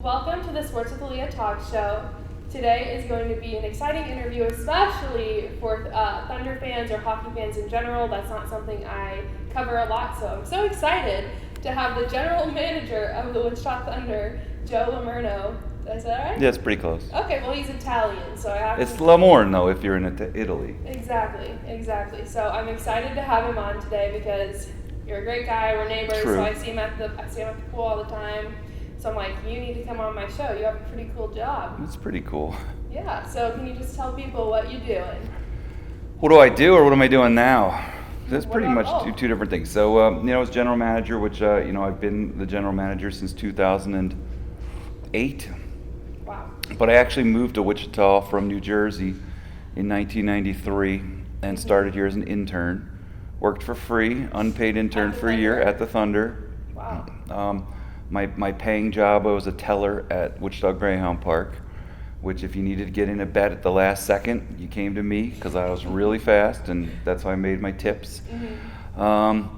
Welcome to the Sports with Aliyah Talk Show. Today is going to be an exciting interview, especially for Thunder fans or hockey fans in general. That's not something I cover a lot, so I'm so excited to have the general manager of the Wichita Thunder, Joe Lomurno. Did I say that right? Yeah, it's pretty close. Okay, well he's Italian, so I have It's to... Lomurno if you're in Italy. Exactly. So I'm excited to have him on today because you're a great guy. We're neighbors, True. so I see him at the pool all the time. So I'm like, you need to come on my show. You have a pretty cool job. It's pretty cool. Yeah, so can you just tell people what you're doing? What do I do, or what am I doing now? That's What pretty about much both? two different things. So, as general manager, which, I've been the general manager since 2008. Wow. But I actually moved to Wichita from New Jersey in 1993 and started here as an intern. Worked for free, unpaid intern for a year at the Thunder. Wow. My paying job, I was a teller at Wichita Greyhound Park, which if you needed to get in a bet at the last second, you came to me because I was really fast, and that's how I made my tips. After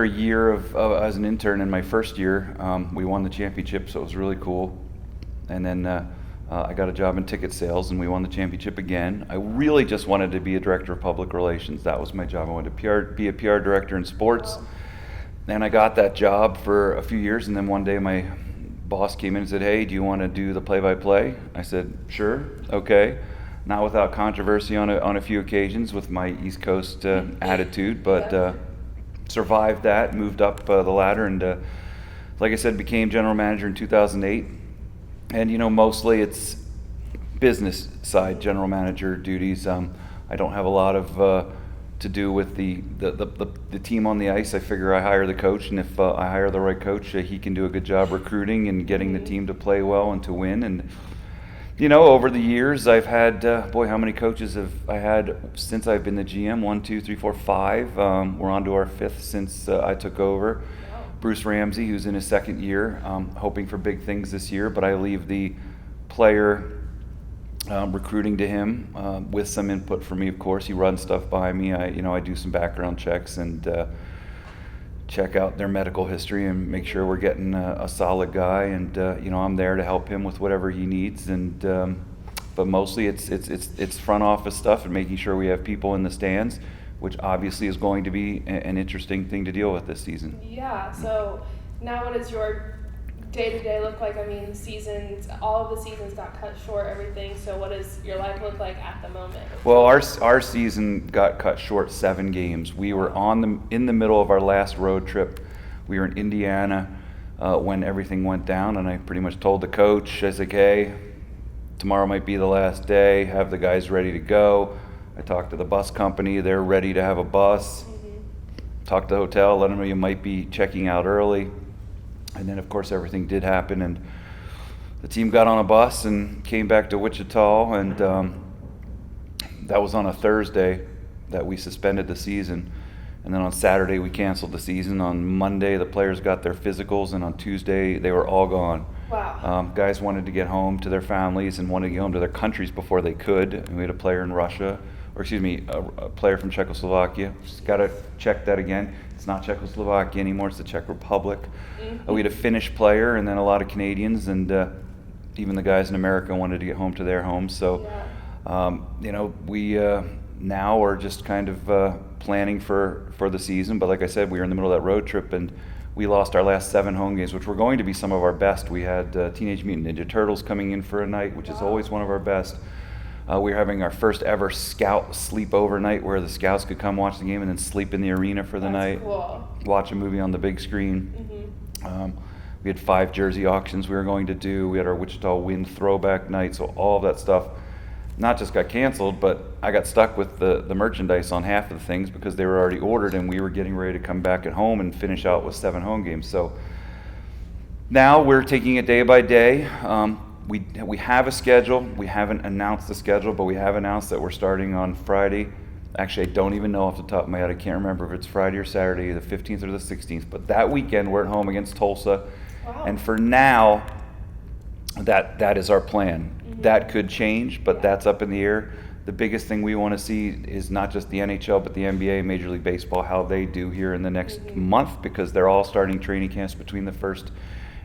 a year of as an intern in my first year, we won the championship, so it was really cool. And then I got a job in ticket sales, and we won the championship again. I really just wanted to be a director of public relations. That was my job. I wanted to be a PR director in sports. Wow. And I got that job for a few years, and then one day my boss came in and said, "Hey, do you want to do the play-by-play?" I said, "Sure, okay." Not without controversy on a few occasions with my East Coast attitude, but Yeah. survived that, moved up the ladder, and like I said, became general manager in 2008. And mostly it's business side general manager duties. I don't have a lot of to do with the team on the ice. I figure I hire the coach, and if I hire the right coach, he can do a good job recruiting and getting the team to play well and to win. And over the years, I've had how many coaches have I had since I've been the GM? 1, 2, 3, 4, 5. We're on to our 5th since I took over. Wow. Bruce Ramsey, who's in his 2nd year, hoping for big things this year, but I leave the player recruiting to him with some input from me, of course. He runs stuff by me. I do some background checks and check out their medical history and make sure we're getting a solid guy. And I'm there to help him with whatever he needs. And but mostly it's front office stuff and making sure we have people in the stands, which obviously is going to be an interesting thing to deal with this season. Yeah, so now what does your day-to-day look like? I mean, all of the seasons got cut short, everything, so what does your life look like at the moment? Well, our season got cut short 7 games. We were in the middle of our last road trip. We were in Indiana when everything went down, and I pretty much told the coach, I was like, "Hey, tomorrow might be the last day. Have the guys ready to go." I talked to the bus company. They're ready to have a bus. Talked to the hotel, let them know you might be checking out early. And then, of course, everything did happen, and the team got on a bus and came back to Wichita, and that was on a Thursday that we suspended the season. And then on Saturday, we canceled the season. On Monday, the players got their physicals, and on Tuesday, they were all gone. Wow. Guys wanted to get home to their families and wanted to get home to their countries before they could. And we had a player in Russia, a player from Czechoslovakia. Just got to check that again. It's not Czechoslovakia anymore, it's the Czech Republic. We had a Finnish player and then a lot of Canadians, and even the guys in America wanted to get home to their homes. So, we now are just kind of planning for the season. But like I said, we were in the middle of that road trip, and we lost our last 7 home games, which were going to be some of our best. We had Teenage Mutant Ninja Turtles coming in for a night, which is always one of our best. We were having our first ever scout sleepover night where the scouts could come watch the game and then sleep in the arena for the night. Cool. Watch a movie on the big screen. We had 5 jersey auctions we were going to do. We had our Wichita Wind throwback night. So all of that stuff not just got canceled, but I got stuck with the merchandise on half of the things because they were already ordered, and we were getting ready to come back at home and finish out with 7 home games. So now we're taking it day by day. We have a schedule. We haven't announced the schedule, but we have announced that we're starting on Friday. Actually, I don't even know off the top of my head. I can't remember if it's Friday or Saturday, the 15th or the 16th. But that weekend, we're at home against Tulsa. Wow. And for now, that is our plan. That could change, but that's up in the air. The biggest thing we want to see is not just the NHL, but the NBA, Major League Baseball, how they do here in the next month, because they're all starting training camps between the 1st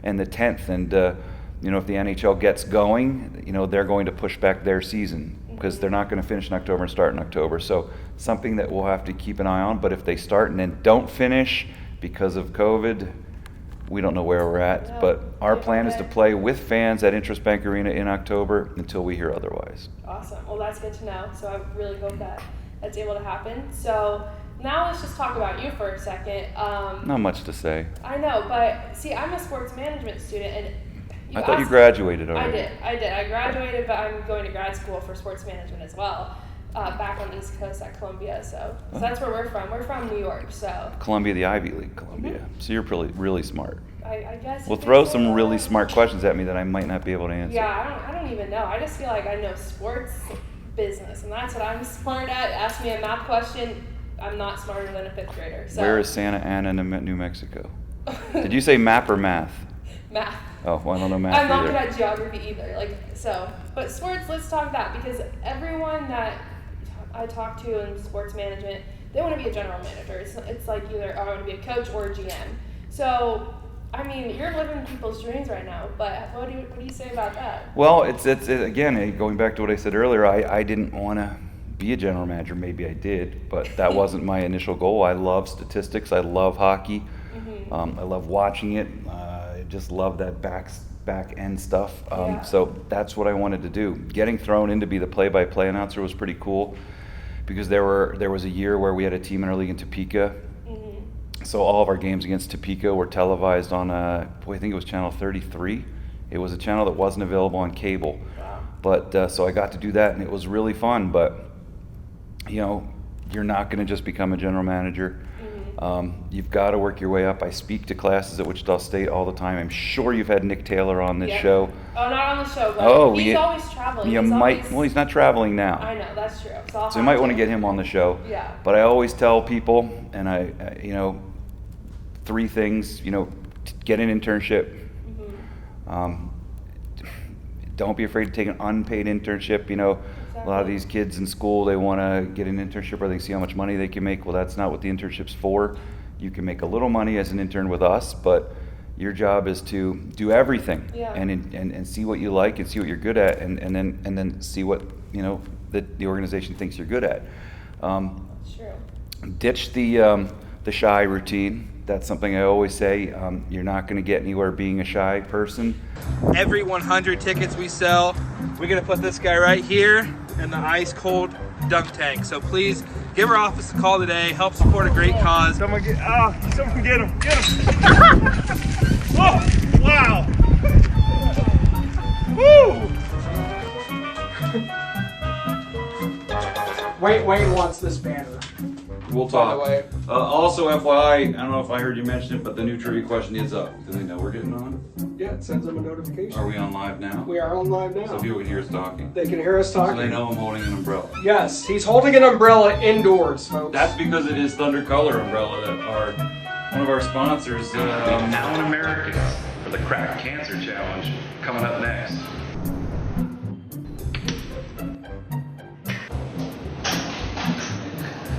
and the 10th. And if the NHL gets going, they're going to push back their season because they're not going to finish in October and start in October. So something that we'll have to keep an eye on. But if they start and then don't finish because of COVID, we don't know where we're at. No. But our plan is to play with fans at Interest Bank Arena in October until we hear otherwise. Awesome. Well, that's good to know. So I really hope that that's able to happen. So now let's just talk about you for a second. Not much to say. I know, but see, I'm a sports management student, and I thought you graduated already. I did. I graduated, but I'm going to grad school for sports management as well, back on the East Coast at Columbia. So that's where we're from. We're from New York, so. Columbia, the Ivy League, Columbia. Mm-hmm. So you're really smart. I guess. Well, throw some really smart questions at me that I might not be able to answer. Yeah, I don't even know. I just feel like I know sports business, and that's what I'm smart at. Ask me a math question, I'm not smarter than a fifth grader. So. Where is Santa Ana, New Mexico? Did you say map or math? Math. Oh, well, I don't know math I'm not either. good at geography either. But sports, let's talk that, because everyone that I talk to in sports management, they want to be a general manager. It's like either I want to be a coach or a GM. So, I mean, you're living people's dreams right now, but what do you say about that? Well, it's again, going back to what I said earlier, I didn't want to be a general manager. Maybe I did, but that wasn't my initial goal. I love statistics. I love hockey. I love watching it. I just love that back end stuff. So that's what I wanted to do. Getting thrown in to be the play-by-play announcer was pretty cool, because there was a year where we had a team in our league in Topeka. So all of our games against Topeka were televised on I think it was channel 33. It was a channel that wasn't available on cable. Wow. But so I got to do that, and it was really fun. But you're not going to just become a general manager. You've got to work your way up. I speak to classes at Wichita State all the time. I'm sure you've had Nick Taylor on this show. Oh, not on the show, but he's always traveling. Well, he's not traveling now. I know, that's true. So you might want to get him on the show. Yeah. But I always tell people, and I 3 things. Get an internship. Don't be afraid to take an unpaid internship. A lot of these kids in school, they want to get an internship where they see how much money they can make. Well, that's not what the internship's for. You can make a little money as an intern with us, but your job is to do everything and see what you like and see what you're good at, and then see what the organization thinks you're good at. Sure. Ditch the shy routine. That's something I always say. You're not going to get anywhere being a shy person. Every 100 tickets we sell, we're going to put this guy right here in the ice cold dunk tank. So please give our office a call today. Help support a great cause. Someone get him. Get him. Oh, wow. Woo. Wayne wants this banner. We'll talk. Also, FYI, I don't know if I heard you mention it, but the new trivia question is up. Do they know we're getting on? Yeah, it sends them a notification. Are we on live now? We are on live now. So people can hear us talking. They can hear us talking. So they know I'm holding an umbrella. Yes, he's holding an umbrella indoors, folks. That's because it is Thunder Color Umbrella that are one of our sponsors. Now in America for the Crack Cancer Challenge coming up next.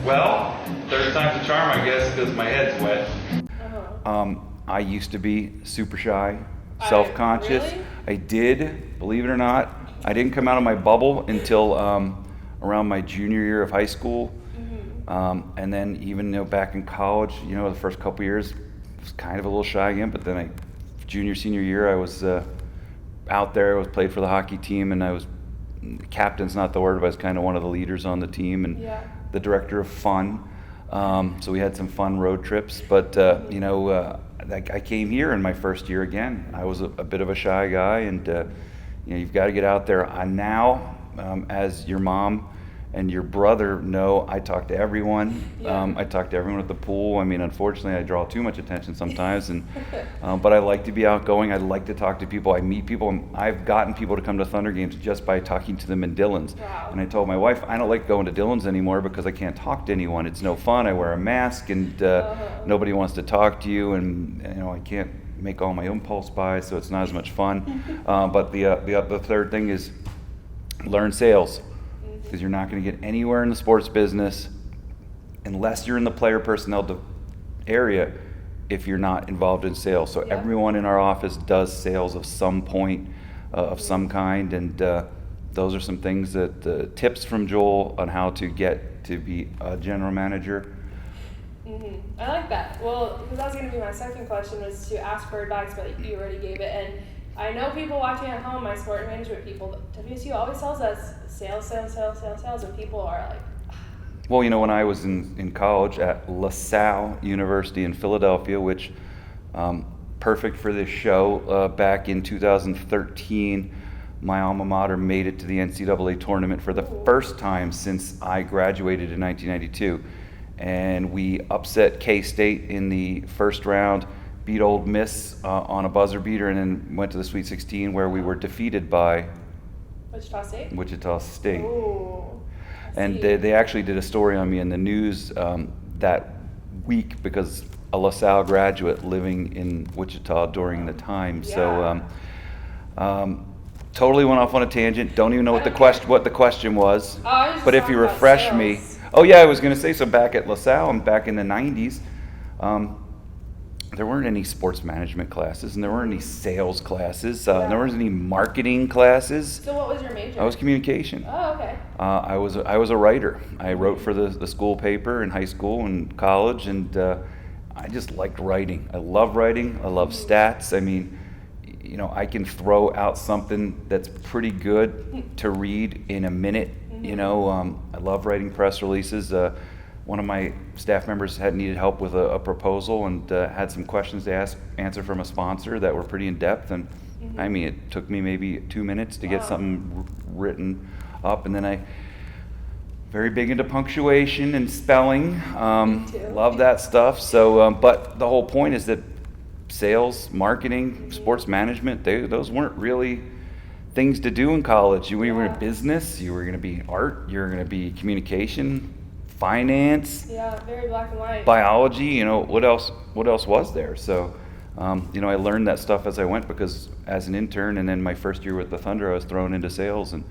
Well, third time's a charm, I guess, because my head's wet. I used to be super shy, self-conscious. Really? I did, believe it or not. I didn't come out of my bubble until around my junior year of high school. And then even back in college, the first couple years, I was kind of a little shy again. But then senior year, I was out there. I played for the hockey team, and I was captain's not the word, but I was kind of one of the leaders on the team and the director of fun. So we had some fun road trips. But I came here in my first year again. I was a bit of a shy guy, and you've got to get out there. Now, as your mom and your brother know, I talk to everyone. I talk to everyone at the pool. I mean, unfortunately, I draw too much attention sometimes, but I like to be outgoing. I like to talk to people. I meet people. And I've gotten people to come to Thunder games just by talking to them in Dillon's. Wow. And I told my wife, I don't like going to Dillon's anymore because I can't talk to anyone. It's no fun. I wear a mask, and nobody wants to talk to you, and I can't make all my impulse buys, so it's not as much fun. But the third thing is learn sales. Because you're not going to get anywhere in the sports business unless you're in the player personnel area if you're not involved in sales. So Yeah. everyone in our office does sales of some point, of some kind, and those are some things that tips from Joel on how to get to be a general manager. I like that. Well, because that was going to be my second question, was to ask for advice, but you already gave it. And I know people watching at home, my sport management people, WSU always tells us sales, sales, sales, sales, sales, and people are like, Well, you know, when I was in college at LaSalle University in Philadelphia, which perfect for this show, back in 2013, my alma mater made it to the NCAA tournament for the first time since I graduated in 1992. And we upset K-State in the first round, beat Ole Miss on a buzzer beater, and then went to the Sweet 16 where we were defeated by Wichita State? Wichita State. Ooh. I And see. they actually did a story on me in the news that week because a LaSalle graduate living in Wichita during the time. Yeah. So totally went off on a tangent. Don't even know what the question was. Oh, I was just But if talking you about refresh me. sales. Oh yeah, I was going to say, so back at LaSalle and back in the 90s, there weren't any sports management classes, and there weren't any sales classes. Yeah. There weren't any marketing classes. So what was your major? I was communication. Oh, okay. I was a writer. I wrote for the school paper in high school and college, and I just liked writing. I love writing. I love stats. I mean, you know, I can throw out something that's pretty good to read in a minute. You know, I love writing press releases. One of my staff members had needed help with a proposal and had some questions to answer from a sponsor that were pretty in depth. And I mean, it took me maybe 2 minutes to get something written up. And then very big into punctuation and spelling. too. Love that stuff. So, but the whole point is that sales, marketing, sports management, those weren't really things to do in college. You were in business, you were going to be art, you were going to be communication, finance, Yeah, very black and white. biology. You know, what else was there? So, you know, I learned that stuff as I went because as an intern and then my first year with the Thunder, I was thrown into sales. And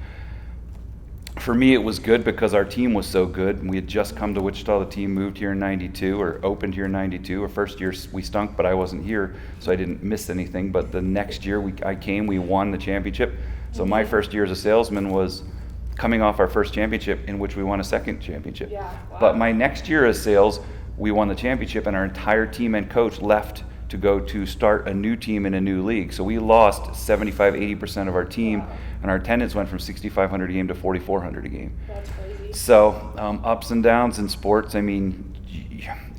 for me, it was good because our team was so good. We had just come to Wichita. The team moved here in 92 or opened here in 92. Our first year we stunk, but I wasn't here, so I didn't miss anything. But the next year I came, we won the championship. So my first year as a salesman was coming off our first championship, in which we won a second championship. Yeah, wow. But my next year as sales, we won the championship, and our entire team and coach left to go to start a new team in a new league. So we lost 75-80% of our team, and our attendance went from 6,500 a game to 4,400 a game. That's crazy. So ups and downs in sports. I mean,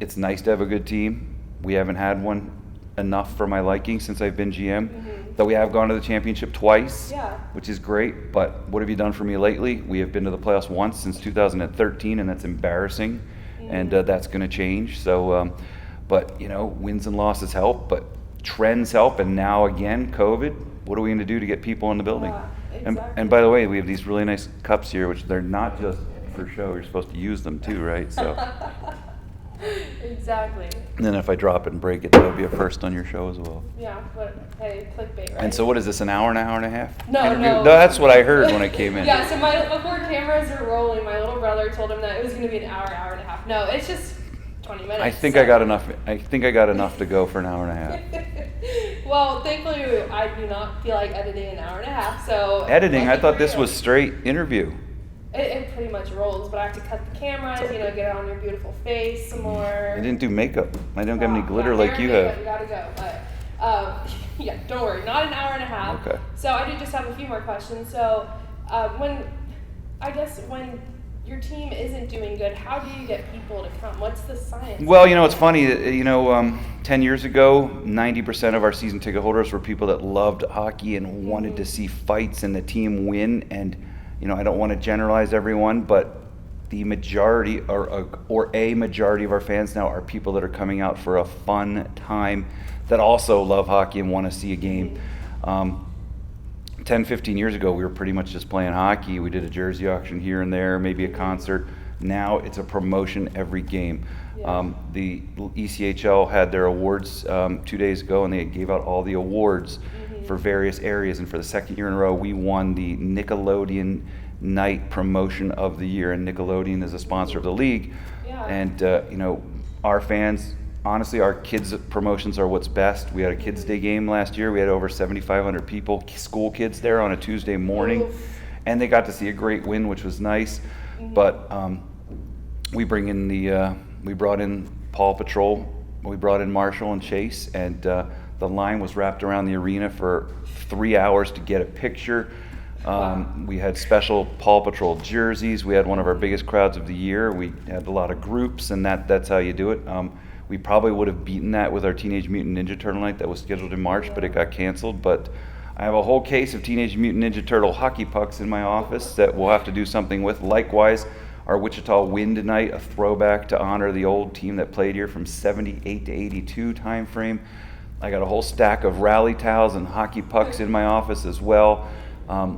it's nice to have a good team. We haven't had one enough for my liking since I've been GM. Though we have gone to the championship twice, Yeah. which is great. But what have you done for me lately? We have been to the playoffs once since 2013, and that's embarrassing. And that's going to change. So, but you know, wins and losses help, but trends help. And now again, COVID. What are we going to do to get people in the building? Yeah, And exactly. by the way, we have these really nice cups here, which they're not just for show. You're supposed to use them too, right? So. Exactly. And then if I drop it and break it, that'll be a first on your show as well. Yeah, but hey, clickbait, right? And so what is this, an hour and a half? No, interview? no. That's what I heard when I came in. Yeah, so before cameras are rolling, my little brother told him that it was going to be an hour and a half. No, it's just 20 minutes. I think I got enough to go for an hour and a half. Well, thankfully, I do not feel like editing an hour and a half, so... Editing, I lucky thought for this you. was straight interview. It pretty much rolls, but I have to cut the cameras, you know, get it on your beautiful face some more. I didn't do makeup. I don't have any Wow, glitter yeah, like hair you and have. makeup, You gotta go, but yeah, don't worry, not an hour and a half. Okay. So I do just have a few more questions. So when your team isn't doing good, how do you get people to come? What's the science? Well, you know, it's funny. You know, 10 years ago, 90% of our season ticket holders were people that loved hockey and wanted to see fights and the team win. And, you know, I don't want to generalize everyone, but the majority or a majority of our fans now are people that are coming out for a fun time that also love hockey and want to see a game. 10, 15 years ago, we were pretty much just playing hockey. We did a jersey auction here and there, maybe a concert. Now it's a promotion every game. Yeah. The ECHL had their awards 2 days ago, and they gave out all the awards for various areas. And for the second year in a row, we won the Nickelodeon Night Promotion of the Year. And Nickelodeon is a sponsor of the league. Yeah. And, you know, our fans honestly, our kids' promotions are what's best. We had a Kids' Day game last year. We had over 7,500 people, school kids there on a Tuesday morning. Oof. And they got to see a great win, which was nice. But we brought in Paw Patrol. We brought in Marshall and Chase, and the line was wrapped around the arena for 3 hours to get a picture. We had special Paw Patrol jerseys. We had one of our biggest crowds of the year. We had a lot of groups, and that's how you do it. We probably would have beaten that with our Teenage Mutant Ninja Turtle night that was scheduled in March, but it got canceled. But I have a whole case of Teenage Mutant Ninja Turtle hockey pucks in my office that we'll have to do something with. Likewise, our Wichita Wind night, a throwback to honor the old team that played here from 78 to 82 time frame. I got a whole stack of rally towels and hockey pucks in my office as well.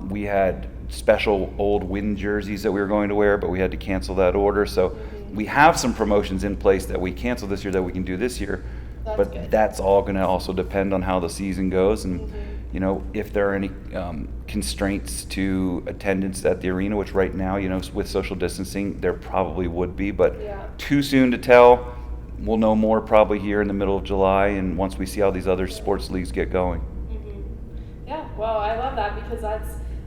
We had special old Wind jerseys that we were going to wear, but we had to cancel that order. So we have some promotions in place that we canceled this year that we can do this year. But good. that's all going to also depend on how the season goes. And, you know, if there are any constraints to attendance at the arena, which right now, you know, with social distancing, there probably would be. But too soon to tell. We'll know more probably here in the middle of July and once we see how these other sports leagues get going. Yeah, well, I love that because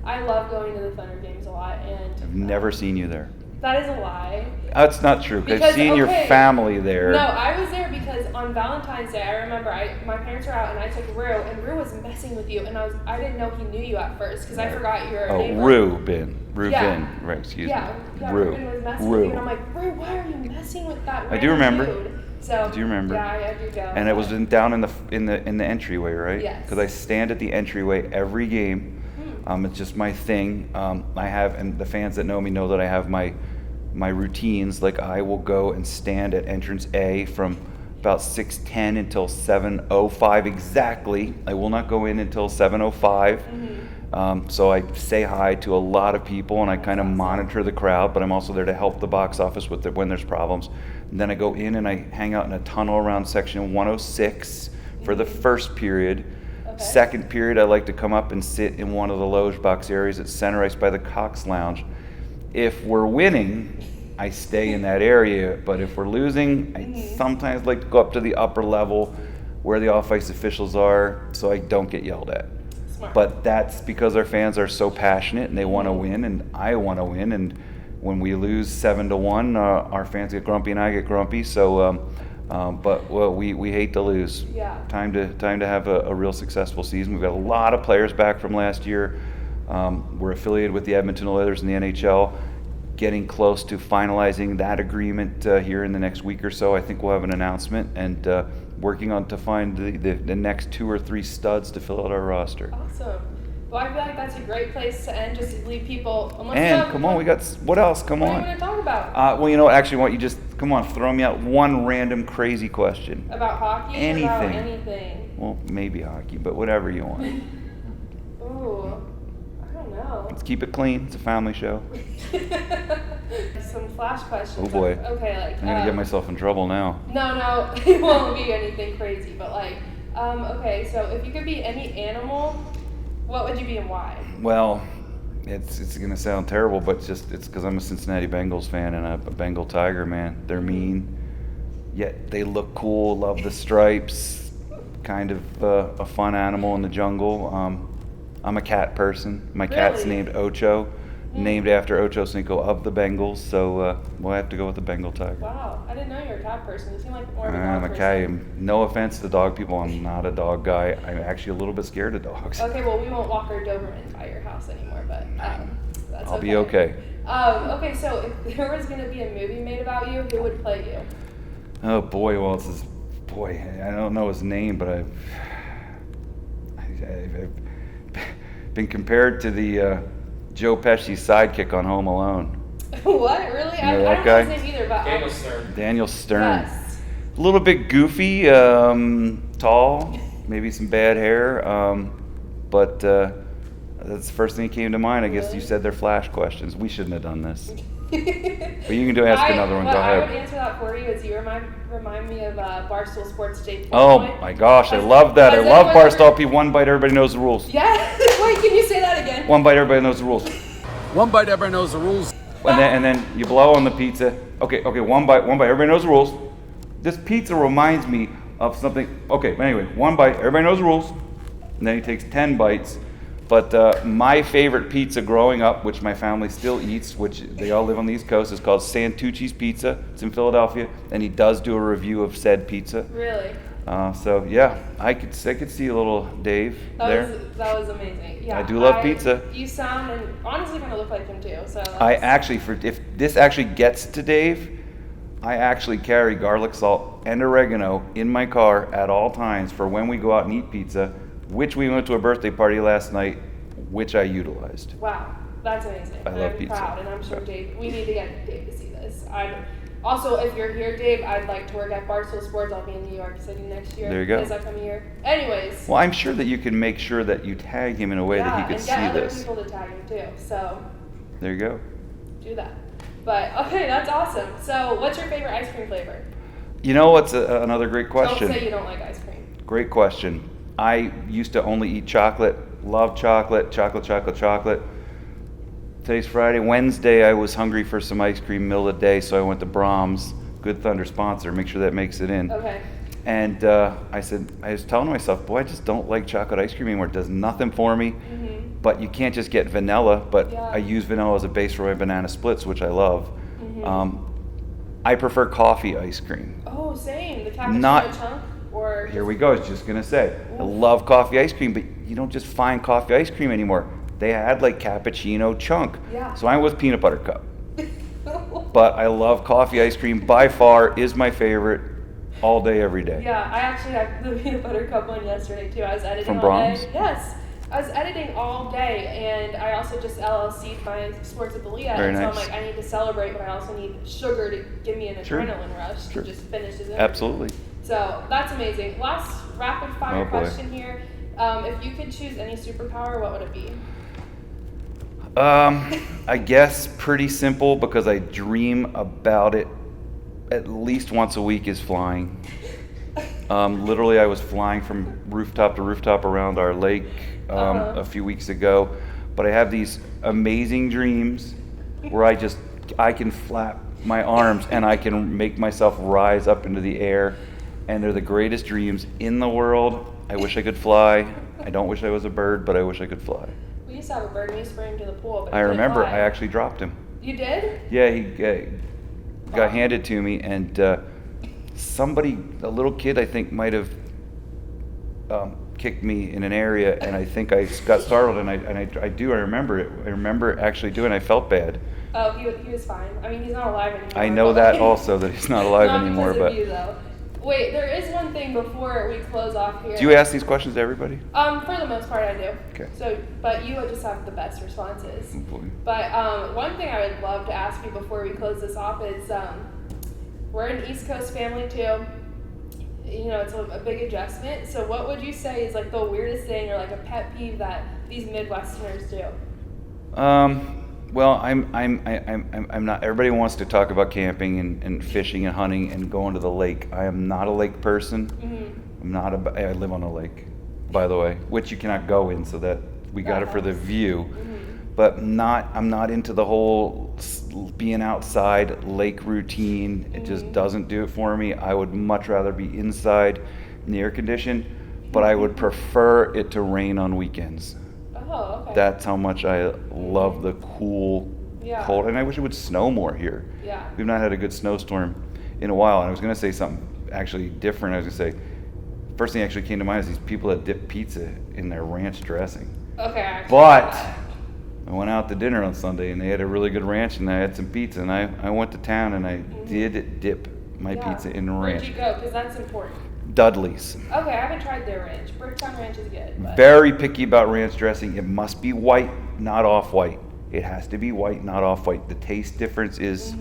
I love going to the Thunder games a lot, and I've never seen you there. that is a lie. That's not true. Because, I've seen your family there. No, I was there because on Valentine's Day, I remember my parents were out and I took Rue, and Rue was messing with you, and I didn't know he knew you at first because I forgot you were a neighbor. Reuben, Yeah. right? Excuse Yeah, me. Reuben was messing with you, and I'm like, Rue, why are you messing with that? I do remember. Dude? So, Do you remember? Yeah, I do go. And it was down in the entryway, right? Yes. Because I stand at the entryway every game. It's just my thing. I have, and the fans that know me know that I have my routines. Like I will go and stand at entrance A from about 6:10 until 7:05 exactly. I will not go in until 7:05. So I say hi to a lot of people and I kind of monitor the crowd, but I'm also there to help the box office when there's problems. And then I go in and I hang out in a tunnel around section 106 for the first period. Okay. Second period, I like to come up and sit in one of the loge box areas at center ice by the Cox Lounge. If we're winning, I stay in that area, but if we're losing, I sometimes like to go up to the upper level where the off-ice officials are so I don't get yelled at. Smart. But that's because our fans are so passionate and they want to win, and I want to win. And when we lose 7-1, our fans get grumpy and I get grumpy. So, we hate to lose. Yeah. Time to have a real successful season. We've got a lot of players back from last year. We're affiliated with the Edmonton Oilers in the NHL. Getting close to finalizing that agreement here in the next week or so. I think we'll have an announcement, and working on to find the next 2 or 3 studs to fill out our roster. Awesome. Well, I feel like that's a great place to end, just to leave people. And come on, we got what else? Come what on. What are you going to talk about? Well, you know, actually, why don't you just come on, throw me out one random crazy question. About hockey? Anything. About anything. Well, maybe hockey, but whatever you want. Ooh, I don't know. Let's keep it clean. It's a family show. Some flash questions. Oh boy. Okay, like. I'm gonna get myself in trouble now. No, it won't be anything crazy, but like, okay, so if you could be any animal, what would you be and why? Well, it's gonna sound terrible, but it's because I'm a Cincinnati Bengals fan and a Bengal Tiger, man. They're mean, yet they look cool. Love the stripes. Kind of a fun animal in the jungle. I'm a cat person. My cat's Really? named Ocho, named after Ocho Cinco of the Bengals. So we'll have to go with the Bengal Tiger. Wow, I didn't know you were a cat person. You seem like more of a dog I'm a person. cat. No offense to dog people, I'm not a dog guy. I'm actually a little bit scared of dogs. Okay, well, we won't walk our Dobermans by your house anymore, but that's I'll be okay. Okay, so if there was going to be a movie made about you, who would play you? Oh boy, well it's this boy. I don't know his name, but I've been compared to the Joe Pesci sidekick on Home Alone. What? Really? You know I that don't guy? know his name either, but Daniel Stern. Daniel Stern. Yes. A little bit goofy, tall, maybe some bad hair, but that's the first thing that came to mind. I guess Really? you said they're flash questions. We shouldn't have done this. But you can ask another one. Go I would ahead. answer that for you is you remind me of Barstool Sports Jake Oh Portnoy. my gosh, I Has- love that. I has love anyone Barstool ever- P. One bite, everybody knows the rules. Yeah. Wait, can you say that again? One bite, everybody knows the rules. One bite, everybody knows the rules. And then you blow on the pizza. Okay, one bite, everybody knows the rules. This pizza reminds me of something. Okay, but anyway, 1 bite. Everybody knows the rules. And then he takes 10 bites. But my favorite pizza growing up, which my family still eats, which they all live on the East Coast, is called Santucci's Pizza. It's in Philadelphia, and he does do a review of said pizza. Really? So yeah, I could see a little Dave there. That was amazing. Yeah, I do love pizza. You sound and honestly kind of look like him too. So I actually, if this actually gets to Dave, I actually carry garlic salt and oregano in my car at all times for when we go out and eat pizza, which we went to a birthday party last night, which I utilized. Wow, that's amazing. I love I'm pizza. proud, and I'm sure Dave. We need to get Dave to see this. Also, if you're here, Dave, I'd like to work at Barstool Sports. I'll be in New York City next year. There you go. This upcoming year. Anyways. Well, I'm sure that you can make sure that you tag him in a way that he could see and get this. other people to tag him too. So. There you go. Do that. But okay, that's awesome. So, what's your favorite ice cream flavor? You know what's another great question? Don't say you don't like ice cream. Great question. I used to only eat chocolate. Love chocolate. Today's Friday. Wednesday, I was hungry for some ice cream, middle of the day, so I went to Brahms, Good Thunder sponsor. Make sure that makes it in. Okay. And I was telling myself, boy, I just don't like chocolate ice cream anymore. It does nothing for me. Mm-hmm. But you can't just get vanilla. But Yeah. I use vanilla as a base for my banana splits, which I love. Mm-hmm. I prefer coffee ice cream. Oh, same. The cappuccino Not- chunk or. Here we go. I was just gonna say, I love coffee ice cream, but you don't just find coffee ice cream anymore. They had like cappuccino chunk. Yeah. So I went with peanut butter cup. But I love coffee ice cream. By far is my favorite, all day, every day. Yeah, I actually had the peanut butter cup one yesterday too. I was editing From all Brahms? day. Yes. I was editing all day, and I also just LLC'd my sports with Aliyah. Very and so I'm nice. like, I need to celebrate, but I also need sugar to give me an Sure. adrenaline rush Sure. to just finish this interview. Absolutely. So that's amazing. Last rapid fire Oh, boy. question here. If you could choose any superpower, what would it be? I guess pretty simple because I dream about it at least once a week is flying. Literally, I was flying from rooftop to rooftop around our lake a few weeks ago. But I have these amazing dreams where I can flap my arms and I can make myself rise up into the air. And they're the greatest dreams in the world. I wish I could fly. I don't wish I was a bird, but I wish I could fly. We used to have a bird and we used to bring him to the pool. But I he couldn't remember fly. I actually dropped him. You did? Yeah, he got handed to me, and a little kid, I think, might have kicked me in an area, and I think I got startled, and I remember it. I remember actually doing it. I felt bad. Oh, he was fine. I mean, he's not alive anymore. I know but that like- also, that he's not alive not anymore. because But of you, though. Wait, there is one thing before we close off here. do you ask these questions to everybody? For the most part, I do. Okay. So, but you just have the best responses. Oh, boy. But one thing I would love to ask you before we close this off is, we're an East Coast family too. You know, it's a big adjustment. So, what would you say is like the weirdest thing or like a pet peeve that these Midwesterners do? Well, I'm not. Everybody wants to talk about camping and fishing and hunting and going to the lake. I am not a lake person. Mm-hmm. I live on a lake, by the way, which you cannot go in, so that we got it for the view. Mm-hmm. But I'm not into the whole being outside lake routine. It just doesn't do it for me. I would much rather be inside in the air condition, but I would prefer it to rain on weekends. Oh, okay. That's how much I love the cool, Yeah. cold, and I wish it would snow more here. Yeah. We've not had a good snowstorm in a while, and I was going to say something actually different. I was going to say, first thing that actually came to mind is these people that dip pizza in their ranch dressing. Okay. I actually But know that. I went out to dinner on Sunday, and they had a really good ranch, and I had some pizza, and I went to town, and I did dip my Yeah. pizza in the Where'd ranch. you go? Because that's important. Dudley's. Okay, I haven't tried their ranch. Bricktown Ranch is good. But. Very picky about ranch dressing. It must be white, not off-white. It has to be white, not off-white. The taste difference is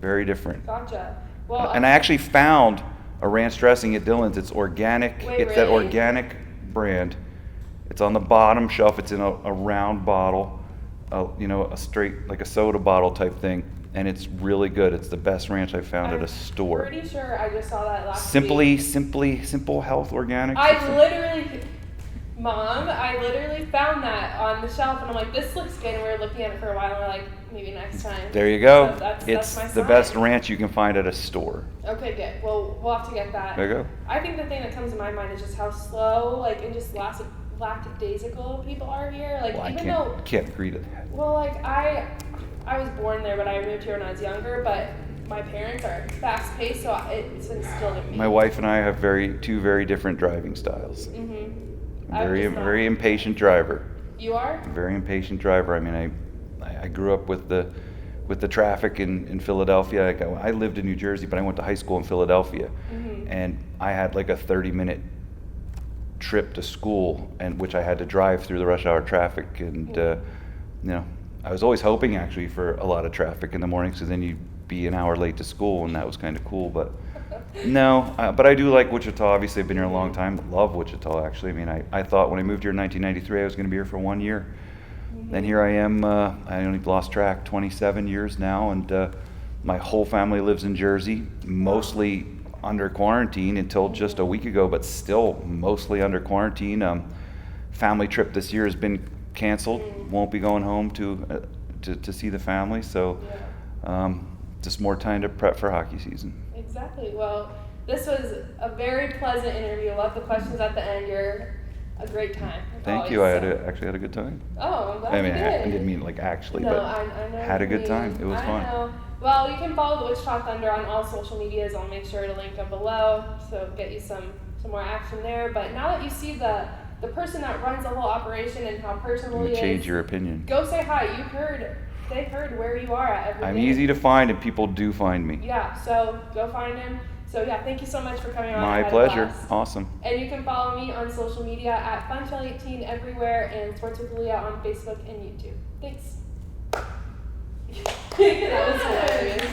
very different. Gotcha. Well, And I actually found a ranch dressing at Dillon's. It's organic. Wait, It's that really? organic brand. It's on the bottom shelf. It's in a round bottle, a straight, like a soda bottle type thing. And it's really good. It's the best ranch I've found at a store. Pretty sure I just saw that last week. Simple health organic. I literally, Mom, I literally found that on the shelf, and I'm like, this looks good. And we were looking at it for a while, and we're like, maybe next time. There you go. So that's It's my the sign. best ranch you can find at a store. Okay, good. Well, we'll have to get that. There you go. I think the thing that comes to my mind is just how slow, like, and just lackadaisical people are here. Like, Well, I even can't agree to that. well, like, I was born there, but I moved here when I was younger, but my parents are fast paced, so it's instilled in me. My wife and I have two very different driving styles. Mm-hmm. Very impatient driver. You are? Very impatient driver. I mean, I grew up with the traffic in Philadelphia. Like, I lived in New Jersey, but I went to high school in Philadelphia, and I had like a 30-minute trip to school, and which I had to drive through the rush hour traffic, and I was always hoping actually for a lot of traffic in the mornings, because then you'd be an hour late to school, and that was kind of cool. But no, but I do like Wichita. Obviously, I've been here a long time. Love Wichita, actually. I mean, I thought when I moved here in 1993 I was going to be here for 1 year. And here I am. I only lost track, 27 years now, and my whole family lives in Jersey, mostly under quarantine until just a week ago, but still mostly under quarantine. Family trip this year has been canceled. Won't be going home to see the family, so just more time to prep for hockey season. Exactly. Well, this was a very pleasant interview. Love the questions at the end. You're a great time. Thank you. I actually had a good time. Oh, I'm glad I mean, you did. I didn't mean like actually, No, but I know had a what you good time. mean. It was fun. I know. Well, you can follow the Wichita Thunder on all social medias. I'll make sure to link them below, so get you some more action there. But now that you see the person that runs the whole operation and how personal he is, Change your opinion. go say hi. They heard where you are at every I'm day. easy to find, and people do find me. Yeah, so go find him. So yeah, thank you so much for coming on. I My had a pleasure. blast. Awesome. And you can follow me on social media at Funschelle18 everywhere, and Sports with Aliyah on Facebook and YouTube. Thanks. That was hilarious.